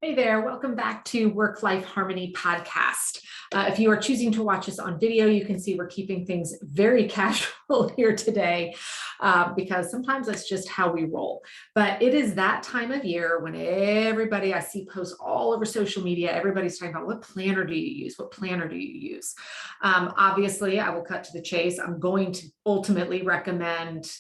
Hey there, welcome back to Work-Life Harmony podcast. If you are choosing to watch us on video, you can see we're keeping things very casual here today because sometimes that's just how we roll. But it is that time of year when everybody, I see posts all over social media, everybody's talking about what planner do you use? What planner do you use? Obviously, I will cut to the chase. I'm going to ultimately recommend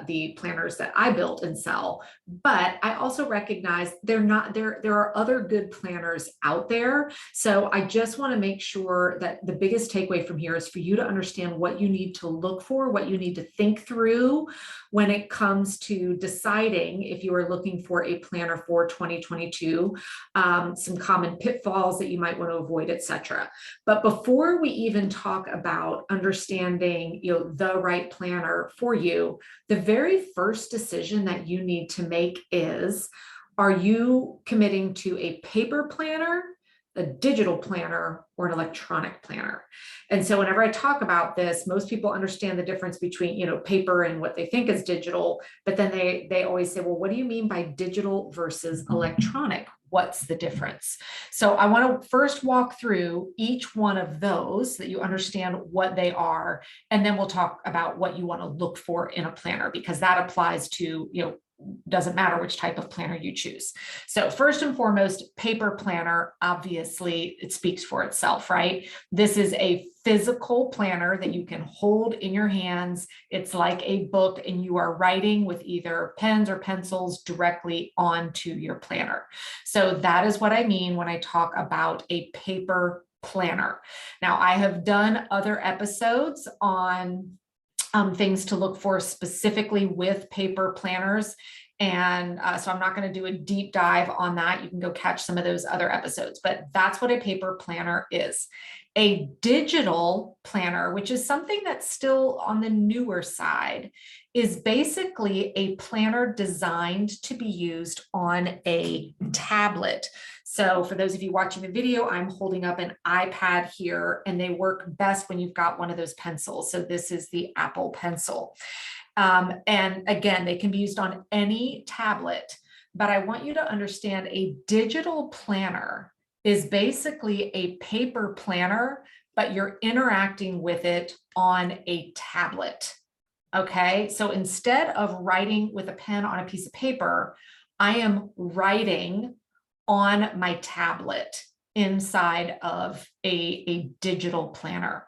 the planners that I built and sell, but I also recognize there are other good planners out there. So I just want to make sure that the biggest takeaway from here is for you to understand what you need to look for, what you need to think through when it comes to deciding if you are looking for a planner for 2022, some common pitfalls that you might want to avoid, etc. But before we even talk about understanding, the right planner for you, the very first decision that you need to make is, are you committing to a paper planner, a digital planner, or an electronic planner? And so whenever I talk about this, most people understand the difference between, paper and what they think is digital, but then they always say, well, what do you mean by digital versus electronic? What's the difference? So I want to first walk through each one of those so that you understand what they are, and then we'll talk about what you want to look for in a planner, because that applies to, doesn't matter which type of planner you choose. So first and foremost, paper planner, obviously it speaks for itself, right? This is a physical planner that you can hold in your hands. It's like a book, and you are writing with either pens or pencils directly onto your planner. So that is what I mean when I talk about a paper planner. Now, I have done other episodes on things to look for specifically with paper planners. And so I'm not going to do a deep dive on that. You can go catch some of those other episodes, but that's what a paper planner is. A digital planner, which is something that's still on the newer side, is basically a planner designed to be used on a tablet. So for those of you watching the video, I'm holding up an iPad here, and they work best when you've got one of those pencils. So this is the Apple Pencil. And again, they can be used on any tablet, but I want you to understand a digital planner is basically a paper planner, but you're interacting with it on a tablet. Okay, so instead of writing with a pen on a piece of paper, I am writing on my tablet inside of a digital planner.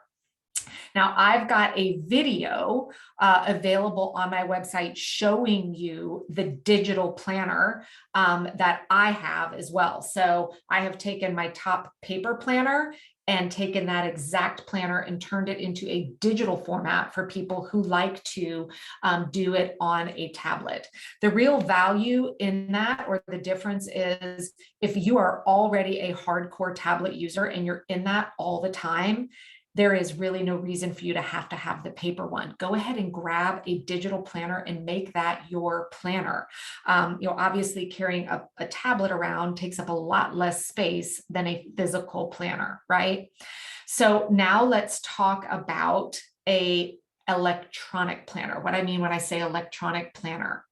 Now, I've got a video available on my website showing you the digital planner that I have as well. So I have taken my top paper planner and taken that exact planner and turned it into a digital format for people who like to do it on a tablet. The real value in that, or the difference, is if you are already a hardcore tablet user and you're in that all the time, there is really no reason for you to have the paper one. Go ahead and grab a digital planner and make that your planner. Obviously carrying a tablet around takes up a lot less space than a physical planner, right? So now let's talk about a electronic planner. What I mean when I say electronic planner.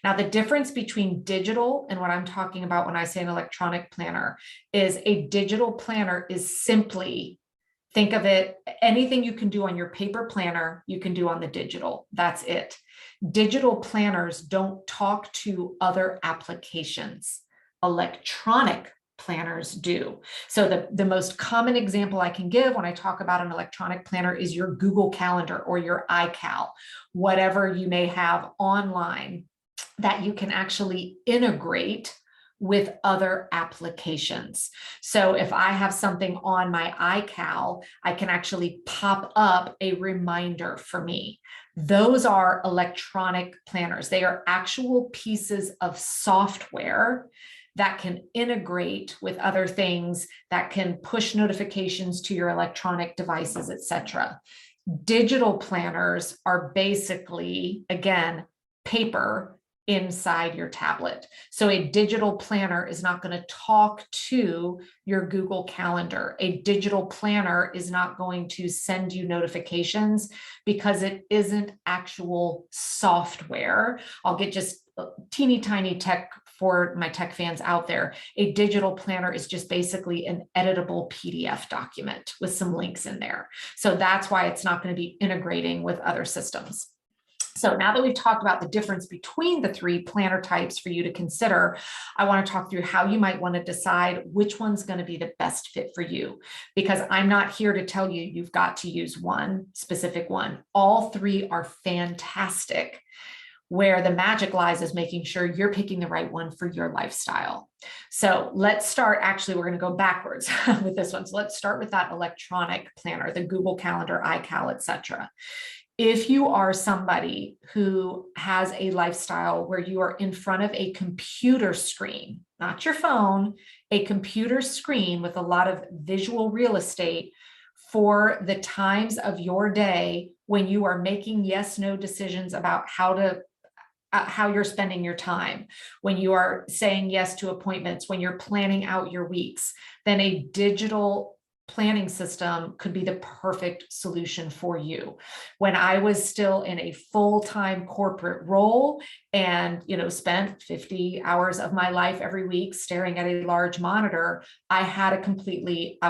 Now, the difference between digital and what I'm talking about when I say an electronic planner is a digital planner is simply, think of it, anything you can do on your paper planner, you can do on the digital. That's it. Digital planners don't talk to other applications. Electronic planners do. So the most common example I can give when I talk about an electronic planner is your Google Calendar or your iCal, whatever you may have online that you can actually integrate with other applications. So if I have something on my iCal, I can actually pop up a reminder for me. Those are electronic planners. They are actual pieces of software that can integrate with other things, that can push notifications to your electronic devices, etc. Digital planners are basically, again, paper inside your tablet. So a digital planner is not going to talk to your Google Calendar. A digital planner is not going to send you notifications because it isn't actual software. I'll get just teeny tiny tech for my tech fans out there, a digital planner is just basically an editable PDF document with some links in there. So that's why it's not going to be integrating with other systems. So now that we've talked about the difference between the three planner types for you to consider, I want to talk through how you might want to decide which one's going to be the best fit for you, because I'm not here to tell you you've got to use one specific one. All three are fantastic. Where the magic lies is making sure you're picking the right one for your lifestyle. So let's start, actually, we're going to go backwards with this one. So let's start with that electronic planner, the Google Calendar, iCal, etc. If you are somebody who has a lifestyle where you are in front of a computer screen, not your phone, a computer screen with a lot of visual real estate for the times of your day when you are making yes, no decisions about how you're spending your time, when you are saying yes to appointments, when you're planning out your weeks, then a digital planning system could be the perfect solution for you. When I was still in a full-time corporate role and, spent 50 hours of my life every week staring at a large monitor, I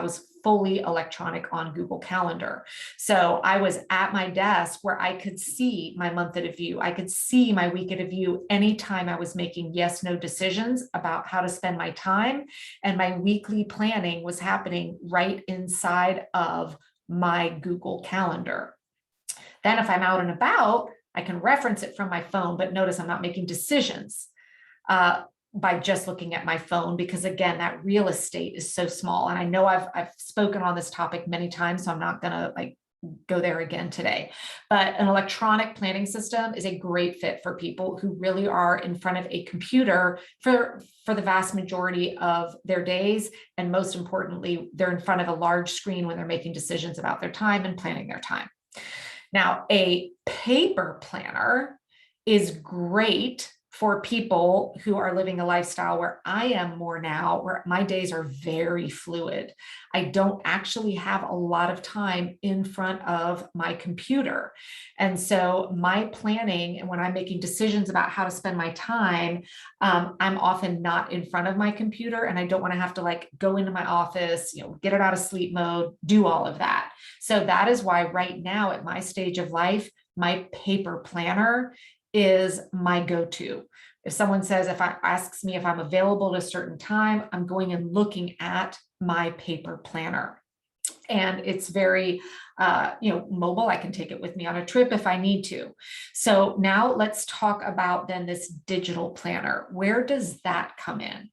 was fully electronic on Google Calendar. So I was at my desk where I could see my month at a view. I could see my week at a view anytime I was making yes, no decisions about how to spend my time. And my weekly planning was happening right inside of my Google Calendar. Then if I'm out and about, I can reference it from my phone, but notice I'm not making decisions by just looking at my phone, because again, that real estate is so small. And I know I've spoken on this topic many times, so I'm not gonna go there again today. But an electronic planning system is a great fit for people who really are in front of a computer for the vast majority of their days. And most importantly, they're in front of a large screen when they're making decisions about their time and planning their time. Now, a paper planner is great for people who are living a lifestyle where I am more now, where my days are very fluid. I don't actually have a lot of time in front of my computer. And so my planning, and when I'm making decisions about how to spend my time, I'm often not in front of my computer, and I don't want to have to go into my office, get it out of sleep mode, do all of that. So that is why right now at my stage of life, my paper planner is my go-to. If someone asks me if I'm available at a certain time, I'm going and looking at my paper planner. And it's very, mobile. I can take it with me on a trip if I need to. So now let's talk about then this digital planner. Where does that come in?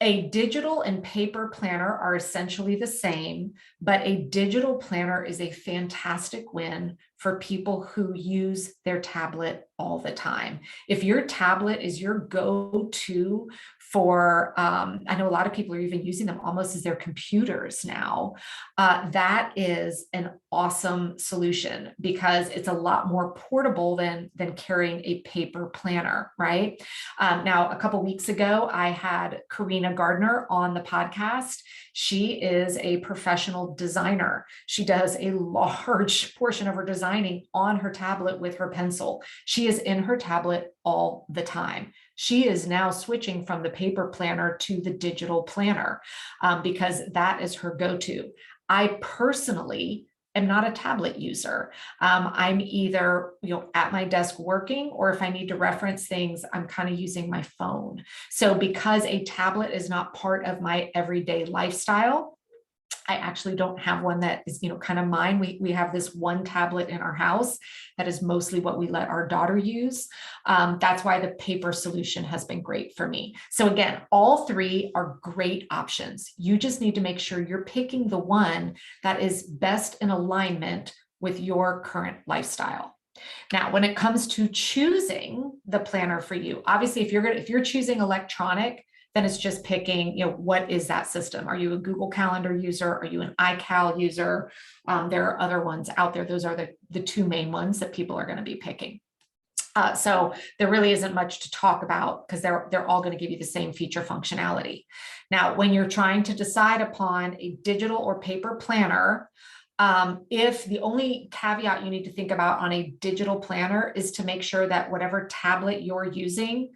A digital and paper planner are essentially the same, but a digital planner is a fantastic win for people who use their tablet all the time. If your tablet is your go-to for, I know a lot of people are even using them almost as their computers now, that is an awesome solution because it's a lot more portable than carrying a paper planner, right? Now, a couple of weeks ago, I had Karina Gardner on the podcast. She is a professional designer. She does a large portion of her designing on her tablet with her pencil. She is in her tablet all the time. She is now switching from the paper planner to the digital planner because that is her go-to. I personally am not a tablet user. I'm either at my desk working, or if I need to reference things, I'm kind of using my phone. So because a tablet is not part of my everyday lifestyle, I actually don't have one that is, kind of mine. We have this one tablet in our house that is mostly what we let our daughter use. That's why the paper solution has been great for me. So again, all three are great options. You just need to make sure you're picking the one that is best in alignment with your current lifestyle. Now, when it comes to choosing the planner for you, obviously, if you're choosing electronic, then it's just picking, what is that system? Are you a Google Calendar user? Are you an iCal user? There are other ones out there. Those are the two main ones that people are going to be picking. So there really isn't much to talk about because they're all going to give you the same feature functionality. Now, when you're trying to decide upon a digital or paper planner, if the only caveat you need to think about on a digital planner is to make sure that whatever tablet you're using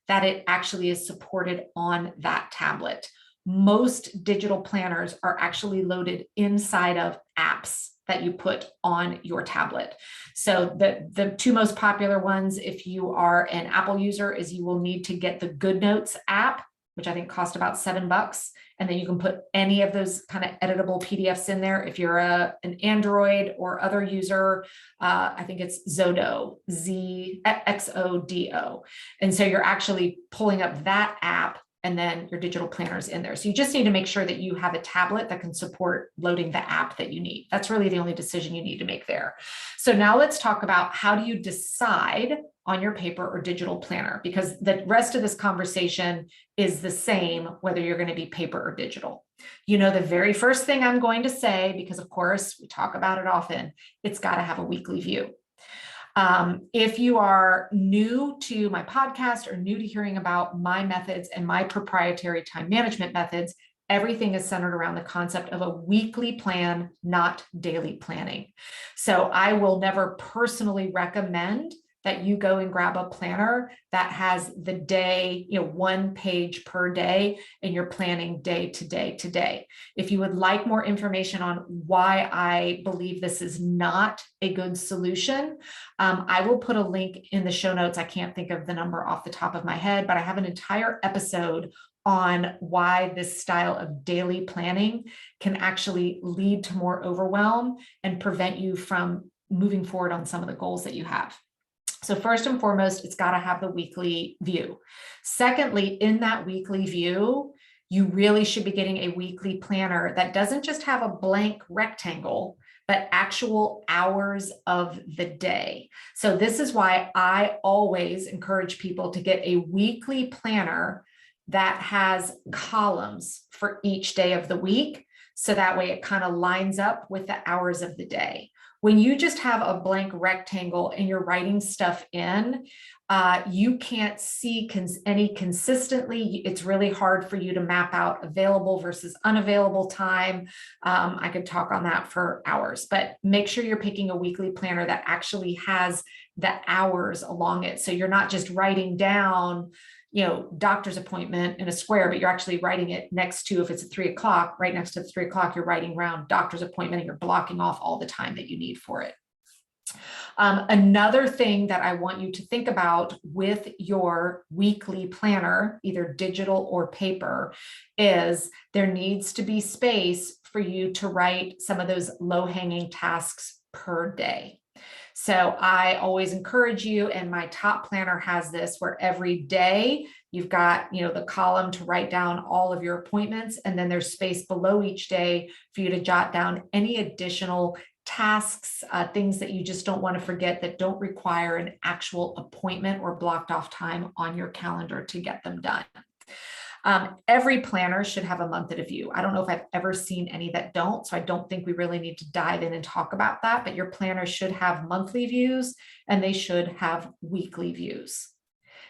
that it actually is supported on that tablet. Most digital planners are actually loaded inside of apps that you put on your tablet. So the two most popular ones, if you are an Apple user, is you will need to get the GoodNotes app, which I think cost about $7. And then you can put any of those kind of editable PDFs in there. If you're an Android or other user, I think it's Xodo, XODO. And so you're actually pulling up that app, and then your digital planners in there. So you just need to make sure that you have a tablet that can support loading the app that you need. That's really the only decision you need to make there. So now let's talk about, how do you decide on your paper or digital planner? Because the rest of this conversation is the same, whether you're going to be paper or digital. You know, the very first thing I'm going to say, because of course we talk about it often, it's got to have a weekly view. If you are new to my podcast or new to hearing about my methods and my proprietary time management methods, everything is centered around the concept of a weekly plan, not daily planning. So I will never personally recommend that you go and grab a planner that has the day, 1 page per day, and you're planning day to day to day. If you would like more information on why I believe this is not a good solution, I will put a link in the show notes. I can't think of the number off the top of my head, but I have an entire episode on why this style of daily planning can actually lead to more overwhelm and prevent you from moving forward on some of the goals that you have. So first and foremost, it's got to have the weekly view. Secondly, in that weekly view, you really should be getting a weekly planner that doesn't just have a blank rectangle, but actual hours of the day. So this is why I always encourage people to get a weekly planner that has columns for each day of the week. So that way it kind of lines up with the hours of the day. When you just have a blank rectangle and you're writing stuff in, you can't see any consistently. It's really hard for you to map out available versus unavailable time. I could talk on that for hours, but make sure you're picking a weekly planner that actually has the hours along it. So you're not just writing down, doctor's appointment in a square, but you're actually writing it next to, if it's at 3 o'clock, right next to the 3 o'clock, you're writing around doctor's appointment and you're blocking off all the time that you need for it. Another thing that I want you to think about with your weekly planner, either digital or paper, is there needs to be space for you to write some of those low-hanging tasks per day. So I always encourage you, and my top planner has this, where every day you've got, the column to write down all of your appointments, and then there's space below each day for you to jot down any additional tasks, things that you just don't want to forget that don't require an actual appointment or blocked off time on your calendar to get them done. Every planner should have a month at a view. I don't know if I've ever seen any that don't, so I don't think we really need to dive in and talk about that, but your planner should have monthly views and they should have weekly views.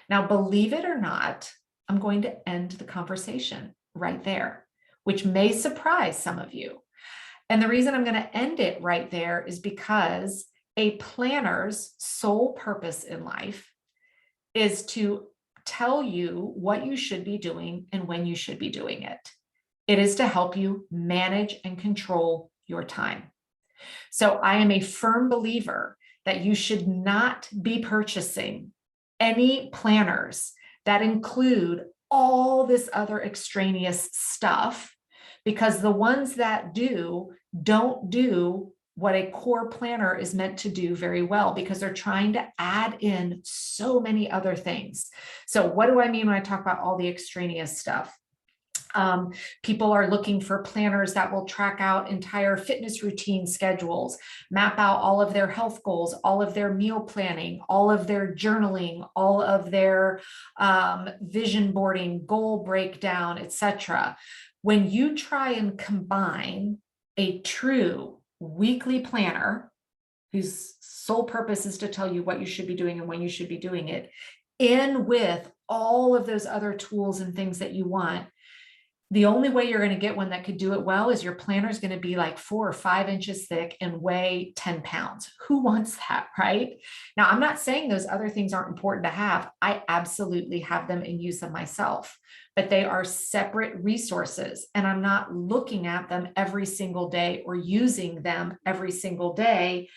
Now, believe it or not, I'm going to end the conversation right there, which may surprise some of you. And the reason I'm going to end it right there is because a planner's sole purpose in life is to tell you what you should be doing and when you should be doing it. It is to help you manage and control your time. So I am a firm believer that you should not be purchasing any planners that include all this other extraneous stuff, because the ones that don't do what a core planner is meant to do very well, because they're trying to add in so many other things. So what do I mean when I talk about all the extraneous stuff? People are looking for planners that will track out entire fitness routine schedules, map out all of their health goals, all of their meal planning, all of their journaling, all of their vision boarding, goal breakdown, etc. When you try and combine a true weekly planner whose sole purpose is to tell you what you should be doing and when you should be doing it, in with all of those other tools and things that you want, The only way you're going to get one that could do it well is your planner is going to be like 4 or 5 inches thick and weigh 10 pounds. Who wants that, right? Now, I'm not saying those other things aren't important to have. I absolutely have them and use them myself, but they are separate resources, and I'm not looking at them every single day or using them every single day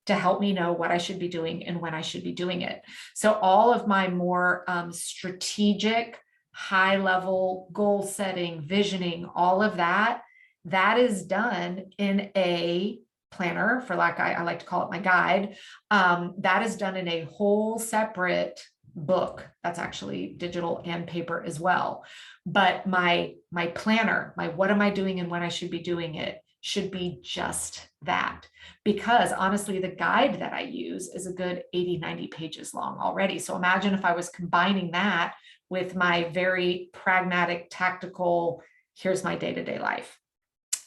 to help me know what I should be doing and when I should be doing it. So all of my more strategic, high level goal setting, visioning, all of that, that is done in a planner, for like I like to call it my guide. That is done in a whole separate book that's actually digital and paper as well. But my planner, my what am I doing and when I should be doing it, should be just that. Because honestly, the guide that I use is a good 80, 90 pages long already. So imagine if I was combining that with my very pragmatic, tactical, here's my day-to-day life.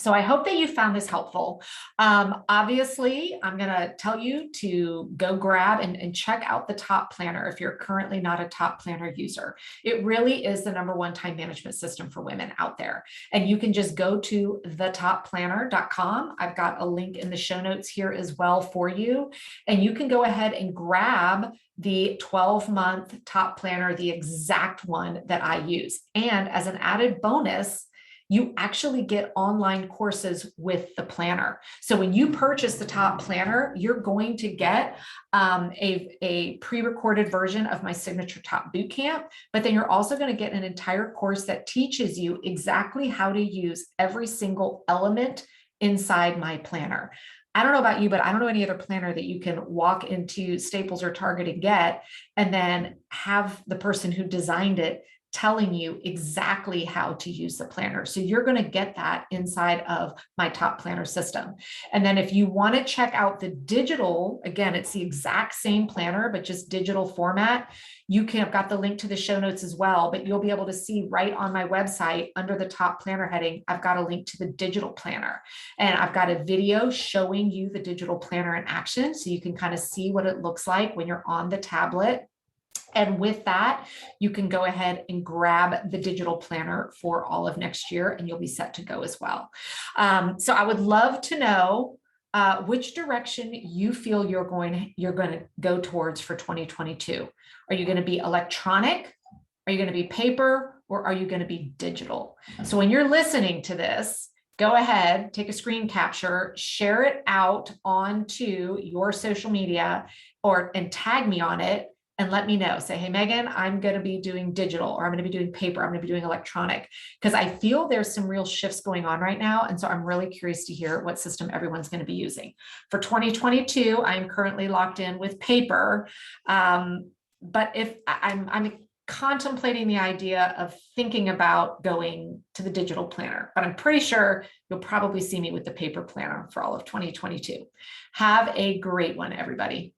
So I hope that you found this helpful. Obviously, I'm going to tell you to go grab and check out the Top Planner if you're currently not a Top Planner user. It really is the #1 time management system for women out there. And you can just go to thetop.planner.com. I've got a link in the show notes here as well for you. And you can go ahead and grab the 12-month Top Planner, the exact one that I use. And as an added bonus, you actually get online courses with the planner. So when you purchase the Top Planner, you're going to get a pre-recorded version of my Signature Top Bootcamp, but then you're also going to get an entire course that teaches you exactly how to use every single element inside my planner. I don't know about you, but I don't know any other planner that you can walk into Staples or Target and get, and then have the person who designed it telling you exactly how to use the planner. So you're going to get that inside of my Top Planner system. And then if you want to check out the digital, again, it's the exact same planner, but just digital format. You can, I've got the link to the show notes as well, but you'll be able to see right on my website under the Top Planner heading, I've got a link to the digital planner. And I've got a video showing you the digital planner in action. So you can kind of see what it looks like when you're on the tablet. And with that, you can go ahead and grab the digital planner for all of next year, and you'll be set to go as well. So I would love to know which direction you feel you're going to go towards for 2022. Are you going to be electronic? Are you going to be paper? Or are you going to be digital? So when you're listening to this, go ahead, take a screen capture, share it out onto your social media and tag me on it. And let me know. Say, hey, Megan, I'm going to be doing digital, or I'm going to be doing paper. I'm going to be doing electronic, because I feel there's some real shifts going on right now. And so I'm really curious to hear what system everyone's going to be using. For 2022, I'm currently locked in with paper. But if I'm contemplating the idea of thinking about going to the digital planner, but I'm pretty sure you'll probably see me with the paper planner for all of 2022. Have a great one, everybody.